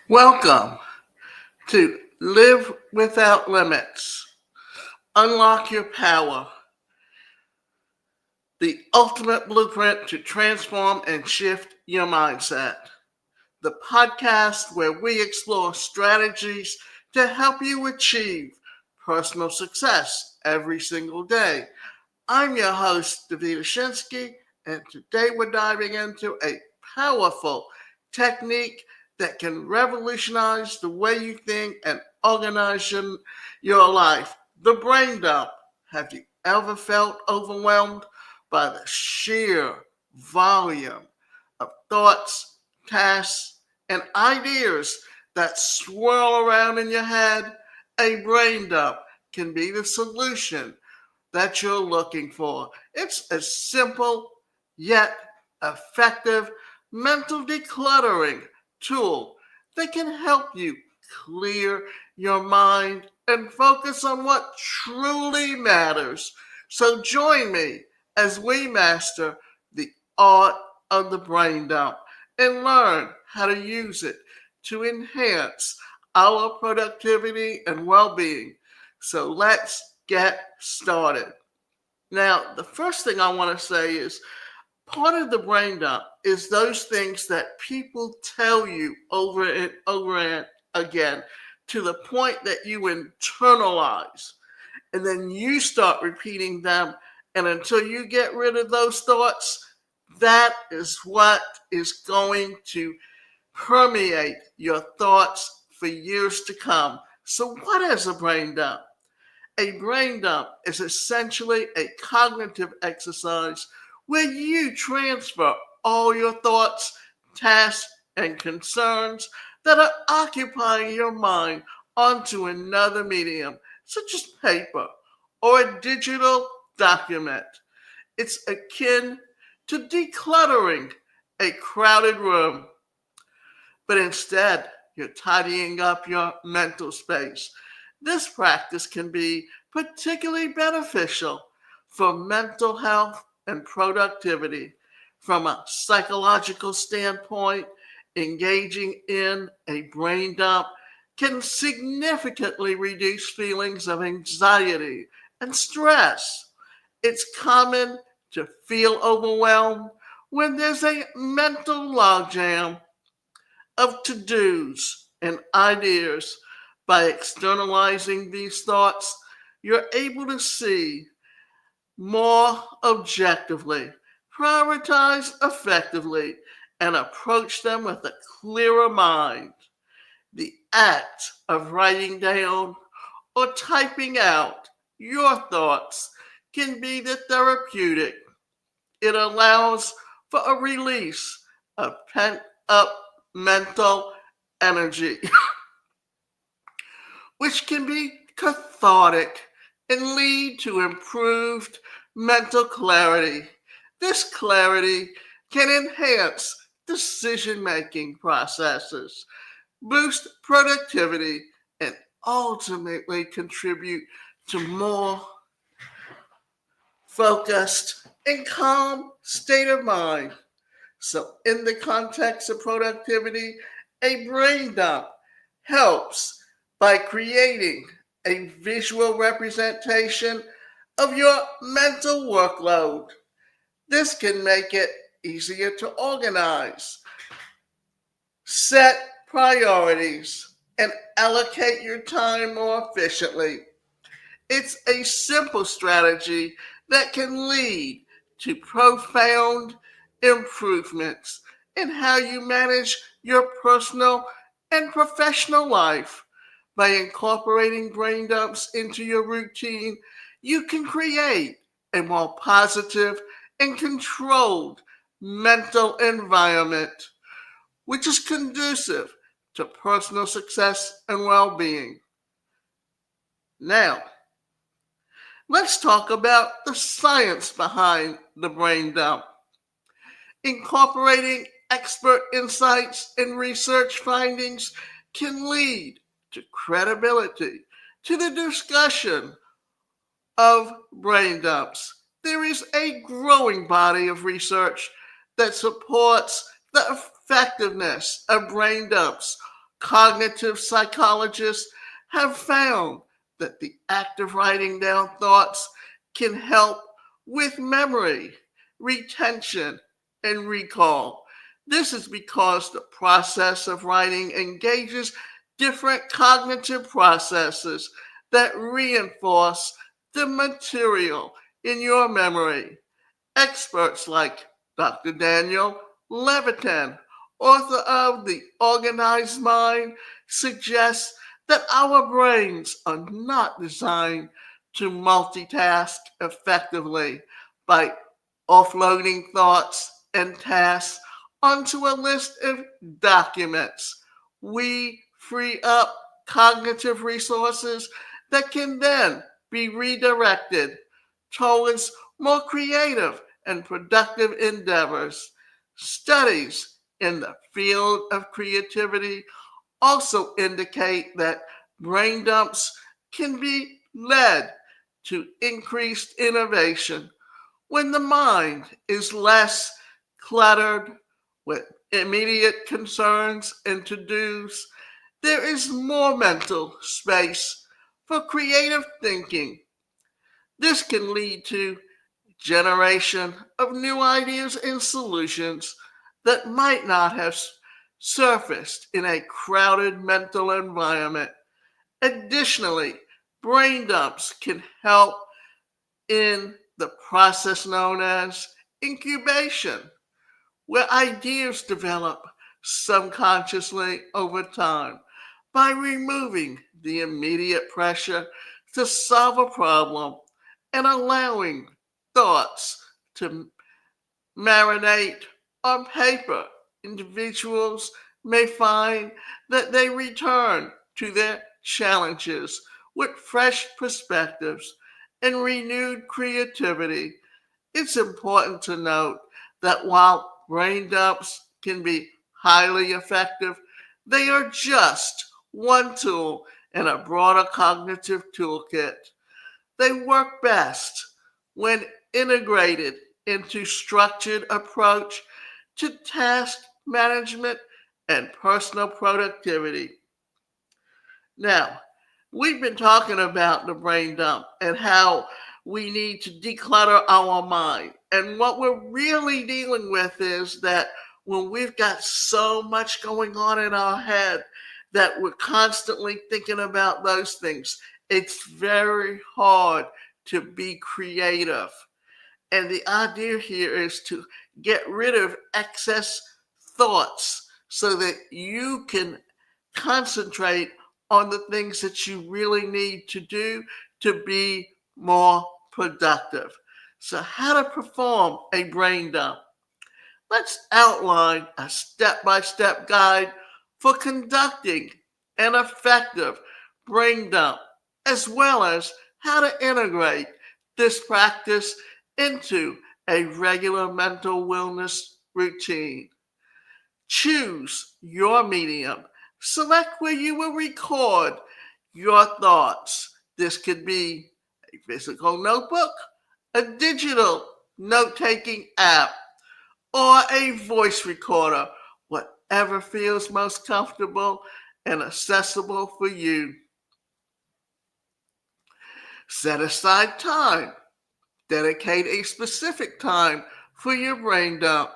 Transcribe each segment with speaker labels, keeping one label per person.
Speaker 1: Welcome to Live Without Limits. Unlock your power. The ultimate blueprint to transform and shift your mindset. The podcast where we explore strategies to help you achieve personal success every single day. I'm your host, David Ashinsky, and today we're diving into a powerful technique that can revolutionize the way you think and organize your life. The brain dump. Have you ever felt overwhelmed by the sheer volume of thoughts, tasks, and ideas that swirl around in your head? A brain dump can be the solution that you're looking for. It's a simple yet effective mental decluttering tool that can help you clear your mind and focus on what truly matters. So join me as we master the art of the brain dump and learn how to use it to enhance our productivity and well-being. So let's get started. Now, the first thing I want to say is part of the brain dump is those things that people tell you over and over and again to the point that you internalize. And then you start repeating them. And until you get rid of those thoughts, that is what is going to permeate your thoughts for years to come. So, what is a brain dump? A brain dump is essentially a cognitive exercise where you transfer all your thoughts, tasks, and concerns that are occupying your mind onto another medium, such as paper or a digital document. It's akin to decluttering a crowded room, but instead, you're tidying up your mental space. This practice can be particularly beneficial for mental health and productivity. From a psychological standpoint, engaging in a brain dump can significantly reduce feelings of anxiety and stress. It's common to feel overwhelmed when there's a mental logjam of to dos and ideas. By externalizing these thoughts, you're able to see more objectively, prioritize effectively, and approach them with a clearer mind. The act of writing down or typing out your thoughts can be the therapeutic. It allows for a release of pent up mental energy, which can be cathartic and lead to improved mental clarity. This clarity can enhance decision-making processes, boost productivity, and ultimately contribute to more focused and calm state of mind. So, in the context of productivity, a brain dump helps by creating a visual representation of your mental workload. This can make it easier to organize, set priorities, and allocate your time more efficiently. It's a simple strategy that can lead to profound improvements in how you manage your personal and professional life. By incorporating brain dumps into your routine, you can create a more positive and controlled mental environment, which is conducive to personal success and well being. Now, let's talk about the science behind the brain dump. Incorporating expert insights and research findings can lead to credibility to the discussion of brain dumps. There is a growing body of research that supports the effectiveness of brain dumps Cognitive psychologists have found that the act of writing down thoughts can help with memory, retention, and recall. This is because the process of writing engages different cognitive processes that reinforce the material in your memory. Experts like Dr. Daniel Levitin, author of The Organized Mind, suggest that our brains are not designed to multitask effectively. By offloading thoughts and tasks onto a list of documents, we free up cognitive resources that can then be redirected towards more creative and productive endeavors. Studies in the field of creativity also indicate that brain dumps can be led to increased innovation when the mind is less cluttered with immediate concerns and to dos. There is more mental space for creative thinking. This can lead to generation of new ideas and solutions that might not have surfaced in a crowded mental environment. Additionally, brain dumps can help in the process known as incubation, where ideas develop subconsciously over time. By removing the immediate pressure to solve a problem and allowing thoughts to marinate on paper, individuals may find that they return to their challenges with fresh perspectives and renewed creativity. It's important to note that while brain dumps can be highly effective, they are just one tool in a broader cognitive toolkit. They work best when integrated into structured approach to task management and personal productivity. Now, we've been talking about the brain dump and how we need to declutter our mind. And what we're really dealing with is that when we've got so much going on in our head that we're constantly thinking about those things, it's very hard to be creative. And the idea here is to get rid of excess thoughts so that you can concentrate on the things that you really need to do to be more productive. So, how to perform a brain dump? Let's outline a step by step guide for conducting an effective brain dump, as well as how to integrate this practice into a regular mental wellness routine. Choose your medium. Select where you will record your thoughts. This could be a physical notebook, a digital note taking app, or a voice recorder, whatever feels most comfortable and accessible for you. Set aside time. Dedicate a specific time for your brain dump.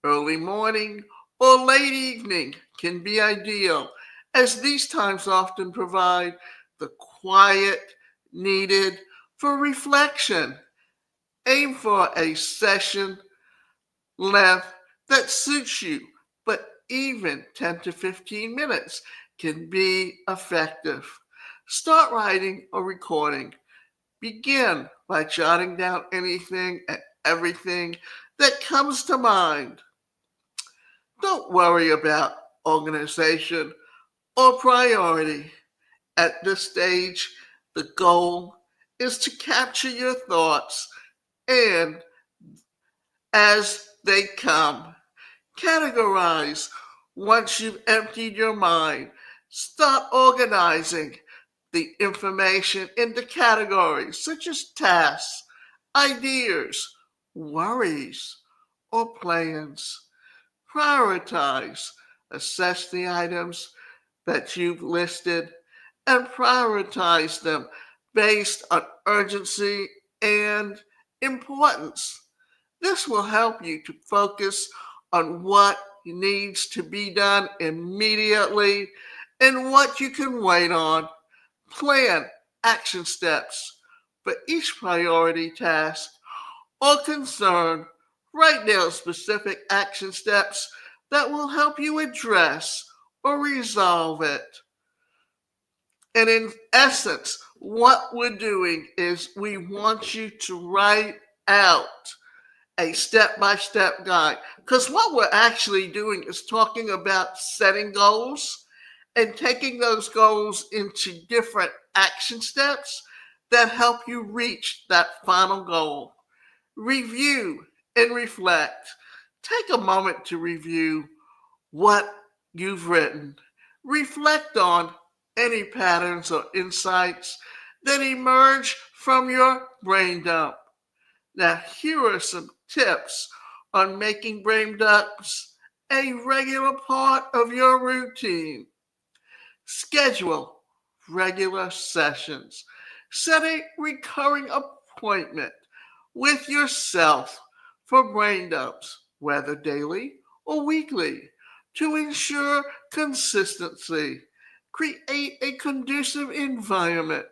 Speaker 1: Early morning or late evening can be ideal, as these times often provide the quiet needed for reflection. Aim for a session length that suits you, but even 10 to 15 minutes can be effective. Start writing or recording. Begin by jotting down anything and everything that comes to mind. Don't worry about organization or priority. At this stage, the goal is to capture your thoughts and as they come. Categorize once you've emptied your mind. Start organizing the information into categories such as tasks, ideas, worries, or plans. Prioritize. Assess the items that you've listed and prioritize them based on urgency and importance. This will help you to focus on what needs to be done immediately and what you can wait on. Plan action steps for each priority task or concern. Write down specific action steps that will help you address or resolve it. And in essence, what we're doing is we want you to write out a step by step guide. Because what we're actually doing is talking about setting goals and taking those goals into different action steps that help you reach that final goal. Review and reflect. Take a moment to review what you've written. Reflect on any patterns or insights that emerge from your brain dump. Now, here are some tips on making brain dumps a regular part of your routine. Schedule regular sessions. Set a recurring appointment with yourself for brain dumps, whether daily or weekly, to ensure consistency. Create a conducive environment.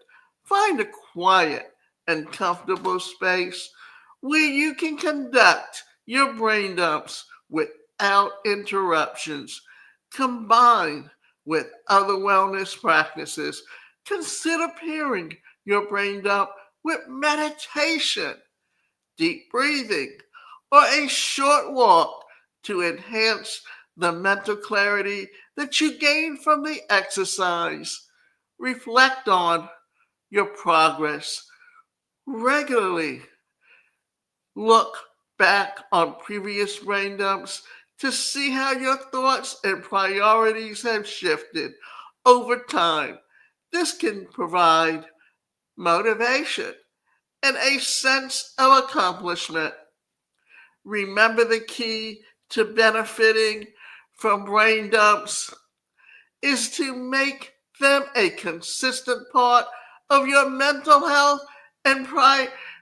Speaker 1: Find a quiet and comfortable space where you can conduct your brain dumps without interruptions. Combine with other wellness practices. Consider pairing your brain dump with meditation, deep breathing, or a short walk to enhance the mental clarity that you gain from the exercise. Reflect on your progress regularly. Look back on previous brain dumps to see how your thoughts and priorities have shifted over time. This can provide motivation and a sense of accomplishment. Remember, the key to benefiting from brain dumps is to make them a consistent part of your mental health and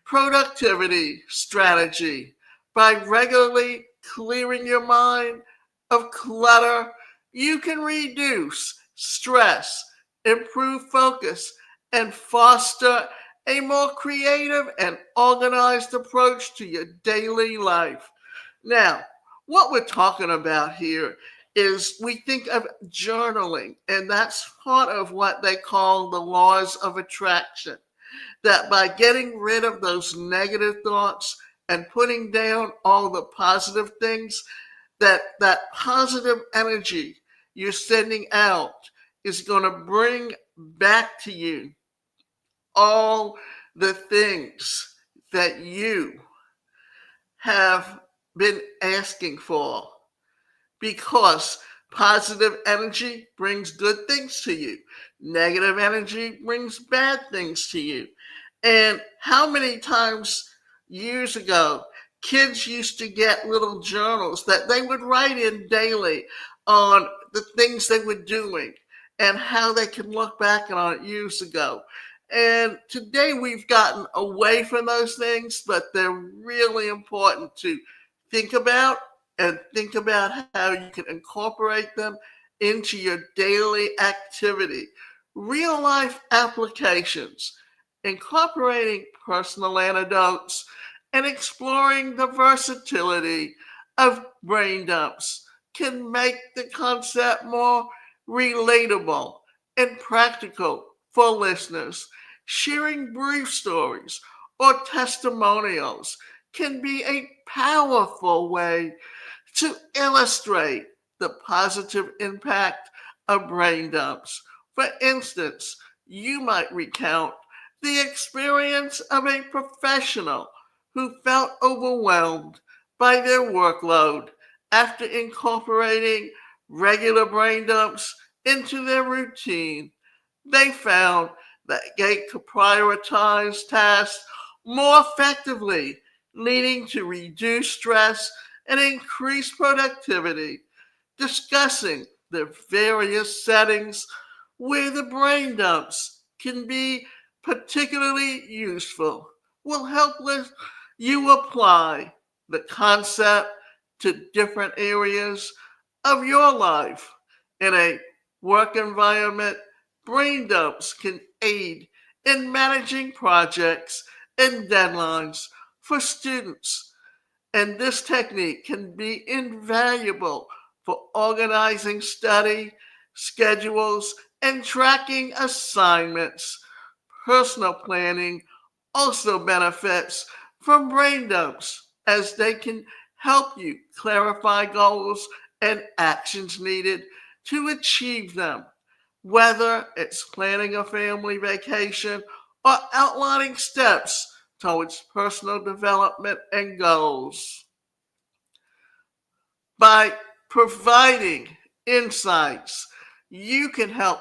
Speaker 1: productivity strategy. By regularly clearing your mind of clutter, you can reduce stress, improve focus, and foster a more creative and organized approach to your daily life. Now, what we're talking about here is we think of journaling, and that's part of what they call the laws of attraction. That by getting rid of those negative thoughts and putting down all the positive things, that positive energy you're sending out is going to bring back to you all the things that you have been asking for, because positive energy brings good things to you. Negative energy brings bad things to you. And how many times years ago, kids used to get little journals that they would write in daily on the things they were doing and how they can look back on it years ago. And today we've gotten away from those things, but they're really important to think about, and think about how you can incorporate them into your daily activity. Real life applications, incorporating personal anecdotes, and exploring the versatility of brain dumps can make the concept more relatable and practical for listeners. Sharing brief stories or testimonials can be a powerful way to illustrate the positive impact of brain dumps. For instance, you might recount the experience of a professional who felt overwhelmed by their workload after incorporating regular brain dumps into their routine. They found that they could prioritize tasks more effectively, leading to reduced stress and increased productivity. Discussing the various settings where the brain dumps can be particularly useful. Will help you apply the concept to different areas of your life. In a work environment, brain dumps can aid in managing projects and deadlines for students, and this technique can be invaluable for organizing study schedules and tracking assignments. Personal planning also benefits from brain dumps as they can help you clarify goals and actions needed to achieve them, whether it's planning a family vacation or outlining steps towards personal development and goals. By providing insights, you can help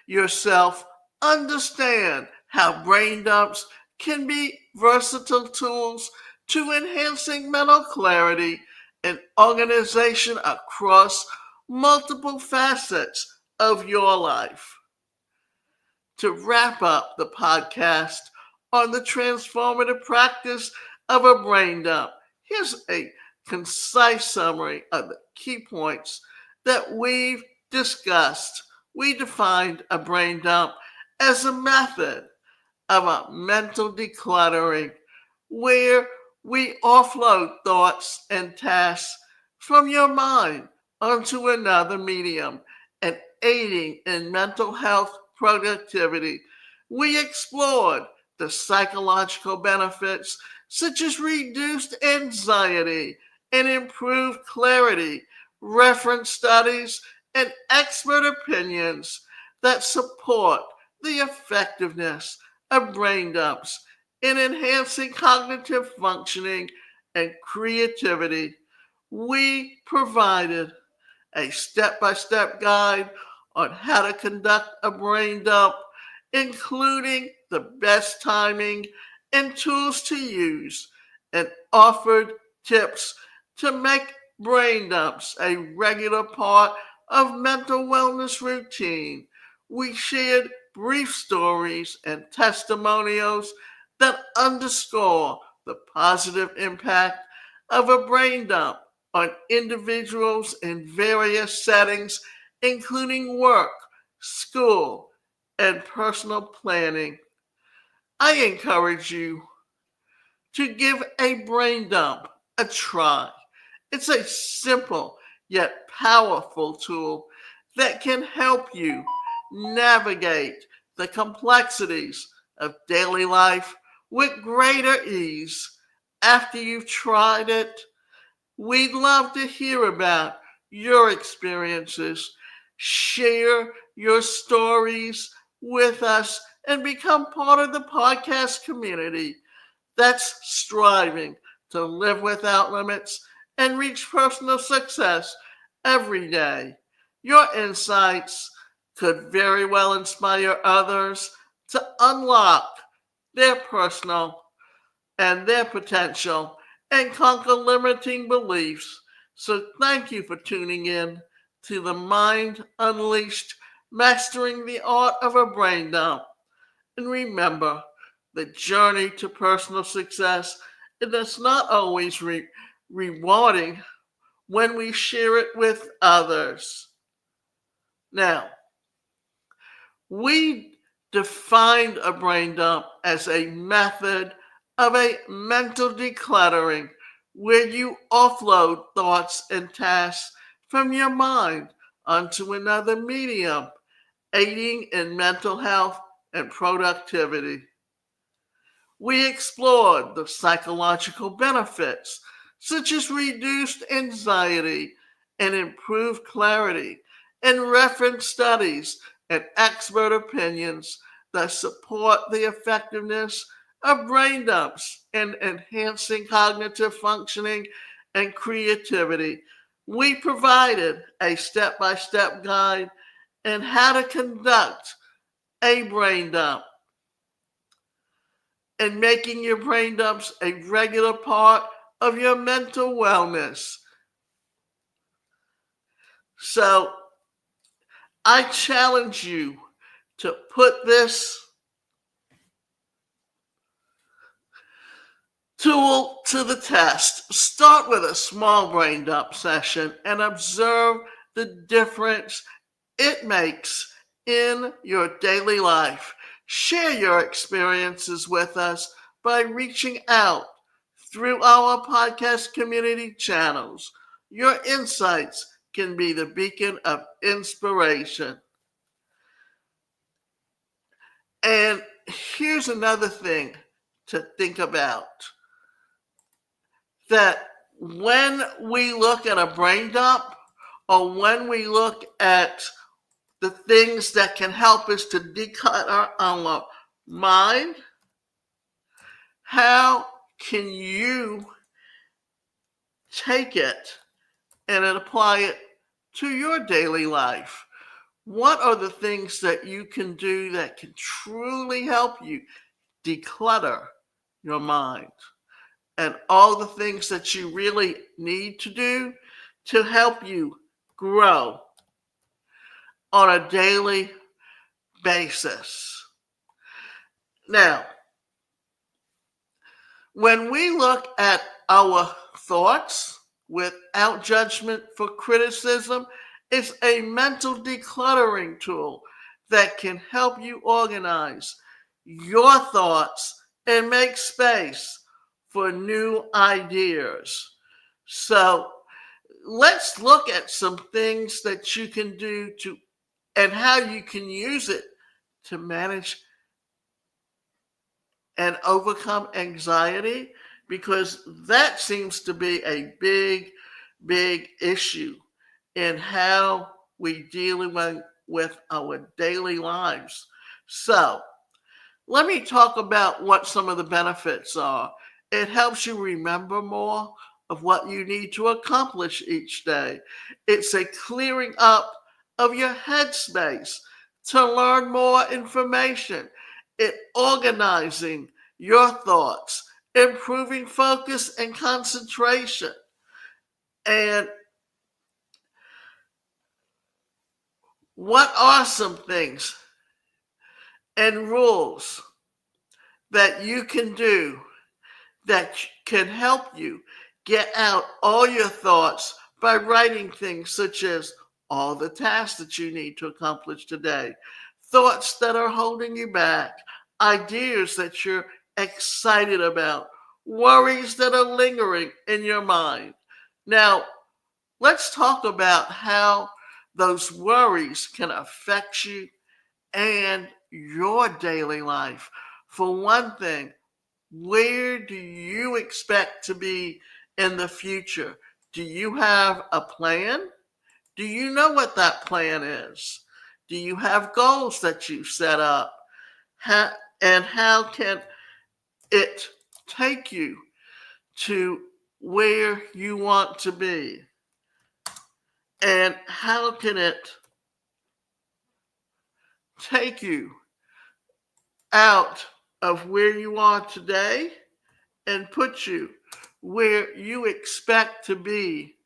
Speaker 1: yourself understand how brain dumps can be versatile tools to enhancing mental clarity and organization across multiple facets of your life. To wrap up the podcast on the transformative practice of a brain dump, here's a concise summary of the key points that we've discussed. We defined a brain dump as a method of a mental decluttering where we offload thoughts and tasks from your mind onto another medium and aiding in mental health productivity. We explored the psychological benefits such as reduced anxiety and improved clarity, reference studies, and expert opinions that support the effectiveness of brain dumps in enhancing cognitive functioning and creativity. We provided a step-by-step guide on how to conduct a brain dump, including the best timing and tools to use, and offered tips to make brain dumps a regular part of mental wellness routine. We shared brief stories and testimonials that underscore the positive impact of a brain dump on individuals in various settings, including work, school, and personal planning. I encourage you to give a brain dump a try. It's a simple yet powerful tool that can help you navigate the complexities of daily life with greater ease. After you've tried it, we'd love to hear about your experiences. Share your stories with us and become part of the podcast community that's striving to live without limits and reach personal success every day. Your insights could very well inspire others to unlock their personal and their potential and conquer limiting beliefs. So thank you for tuning in to the Mind Unleashed, Mastering the Art of a Brain Dump. And remember, the journey to personal success is not always rewarding when we share it with others. Now, we defined a brain dump as a method of a mental decluttering where you offload thoughts and tasks from your mind onto another medium, aiding in mental health and productivity. We explored the psychological benefits, such as reduced anxiety and improved clarity, and reference studies and expert opinions that support the effectiveness of brain dumps in enhancing cognitive functioning and creativity. We provided a step-by-step guide on how to conduct a brain dump and making your brain dumps a regular part of your mental wellness. So I challenge you to put this tool to the test. Start with a small brain dump session and observe the difference it makes in your daily life. Share your experiences with us by reaching out through our podcast community channels. Your insights can be the beacon of inspiration. And here's another thing to think about, that when we look at a brain dump, or when we look at the things that can help us to declutter our mind, how can you take it and apply it to your daily life? What are the things that you can do that can truly help you declutter your mind? And all the things that you really need to do to help you grow on a daily basis. Now, when we look at our thoughts without judgment for criticism, it's a mental decluttering tool that can help you organize your thoughts and make space for new ideas. So let's look at some things that you can do to, and how you can use it to manage and overcome anxiety, because that seems to be a big issue in how we deal with our daily lives. So let me talk about what some of the benefits are. It helps you remember more of what you need to accomplish each day. It's a clearing up of your headspace to learn more information. It organizing your thoughts, improving focus and concentration. And what are some things and rules that you can do that can help you get out all your thoughts by writing things such as all the tasks that you need to accomplish today, thoughts that are holding you back, ideas that you're excited about, worries that are lingering in your mind. Now, let's talk about how those worries can affect you and your daily life. For one thing, where do you expect to be in the future? Do you have a plan? Do you know what that plan is? Do you have goals that you've set up? And how can it take you to where you want to be? And how can it take you out of where you are today and put you where you expect to be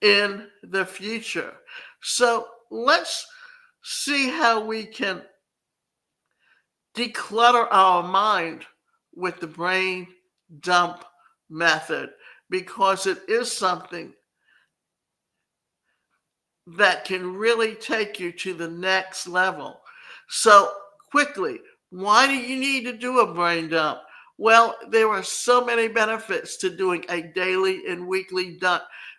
Speaker 1: in the future? So let's see how we can declutter our mind with the brain dump method, because it is something that can really take you to the next level. So quickly, why do you need to do a brain dump? Well, there are so many benefits to doing a daily and weekly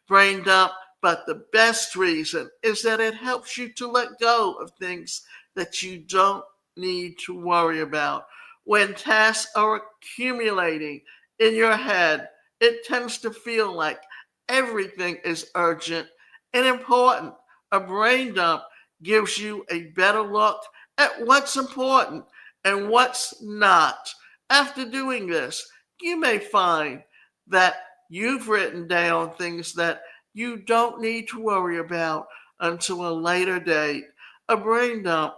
Speaker 1: brain dump, but the best reason is that it helps you to let go of things that you don't need to worry about. When tasks are accumulating in your head, it tends to feel like everything is urgent and important. A brain dump gives you a better look at what's important and what's not. After doing this, you may find that you've written down things that you don't need to worry about until a later date. A brain dump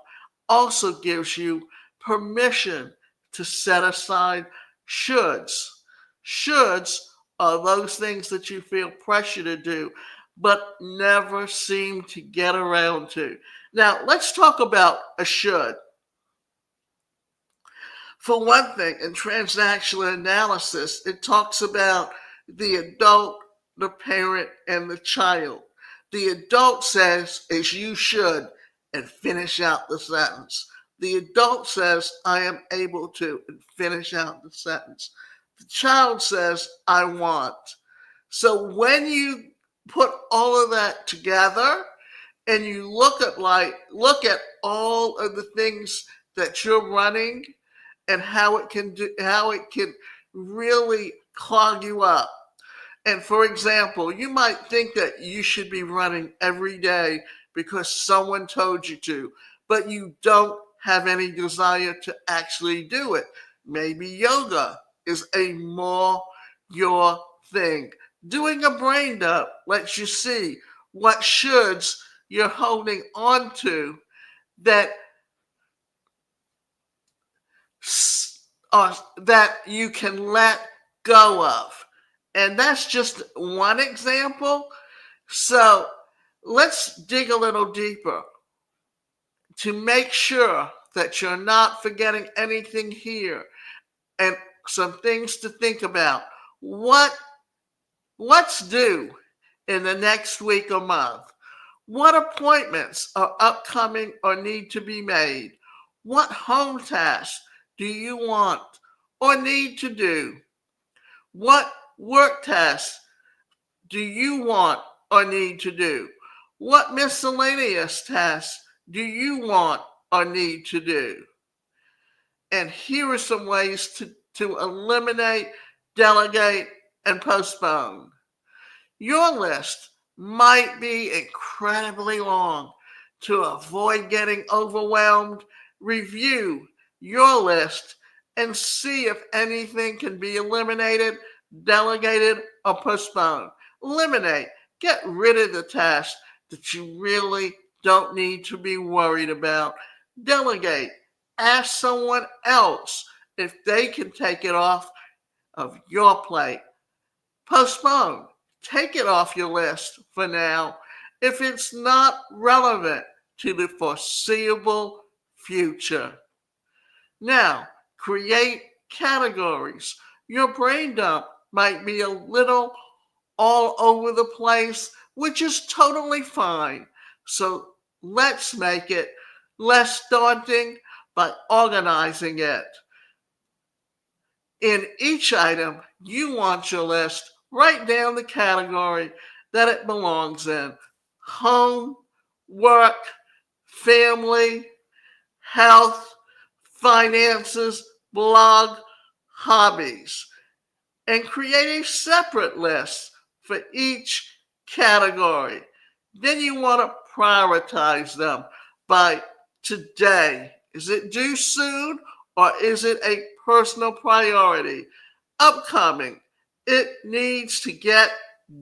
Speaker 1: also gives you permission to set aside shoulds. Shoulds are those things that you feel pressure to do. but never seem to get around to. Now, let's talk about a should. For one thing, in transactional analysis, it talks about the adult, the parent, and the child. The adult says, as you should, and finish out the sentence. The adult says, I am able to, and finish out the sentence. The child says, I want. So when you put all of that together and you look at all of the things that you're running and how it can really clog you up. And for example, you might think that you should be running every day because someone told you to, but you don't have any desire to actually do it. Maybe yoga is a more your thing. Doing a brain dump lets you see what shoulds you're holding on to that that you can let go of. And that's just one example. So let's dig a little deeper to make sure that you're not forgetting anything here and some things to think about. What's due in the next week or month? What appointments are upcoming or need to be made? What home tasks do you want or need to do? What work tasks do you want or need to do? What miscellaneous tasks do you want or need to do? And here are some ways to eliminate, delegate, and postpone. Your list might be incredibly long. To avoid getting overwhelmed, review your list and see if anything can be eliminated, delegated, or postponed. Eliminate. Get rid of the tasks that you really don't need to be worried about. Delegate. Ask someone else if they can take it off of your plate. Postpone. Take it off your list for now if it's not relevant to the foreseeable future. Now, create categories. Your brain dump might be a little all over the place, which is totally fine. So let's make it less daunting by organizing it. In each item you want your list, write down the category that it belongs in: home, work, family, health, finances, blog, hobbies, and create a separate list for each category. Then you want to prioritize them by today. Is it due soon or is it a personal priority? Upcoming. It needs to get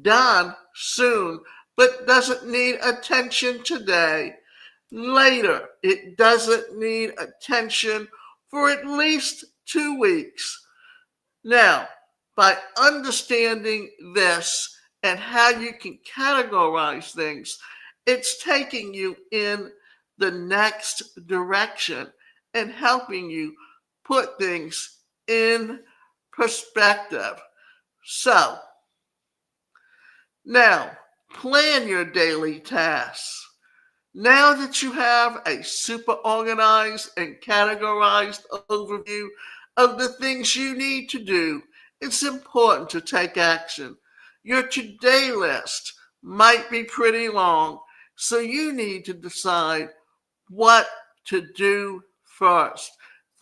Speaker 1: done soon, but doesn't need attention today. Later. It doesn't need attention for at least 2 weeks. Now, by understanding this and how you can categorize things, it's taking you in the next direction and helping you put things in perspective. So, now plan your daily tasks. Now that you have a super organized and categorized overview of the things you need to do, it's important to take action. Your to-do list might be pretty long, so you need to decide what to do first.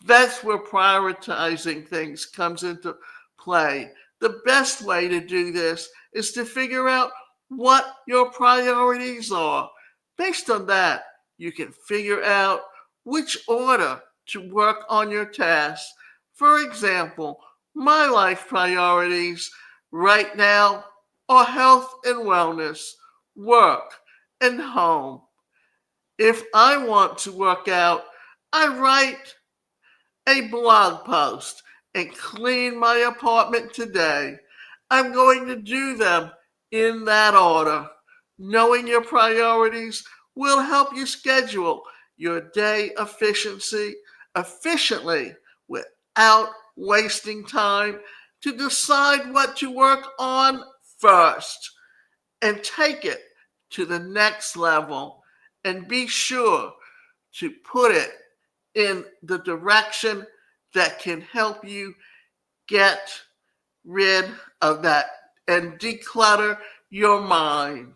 Speaker 1: That's where prioritizing things comes into play. The best way to do this is to figure out what your priorities are. Based on that, you can figure out which order to work on your tasks. For example, my life priorities right now are health and wellness, work, and home. If I want to work out, I write a blog post and clean my apartment today. I'm going to do them in that order. Knowing your priorities will help you schedule your day efficiently without wasting time to decide what to work on first, and take it to the next level, and be sure to put it in the direction that can help you get rid of that and declutter your mind.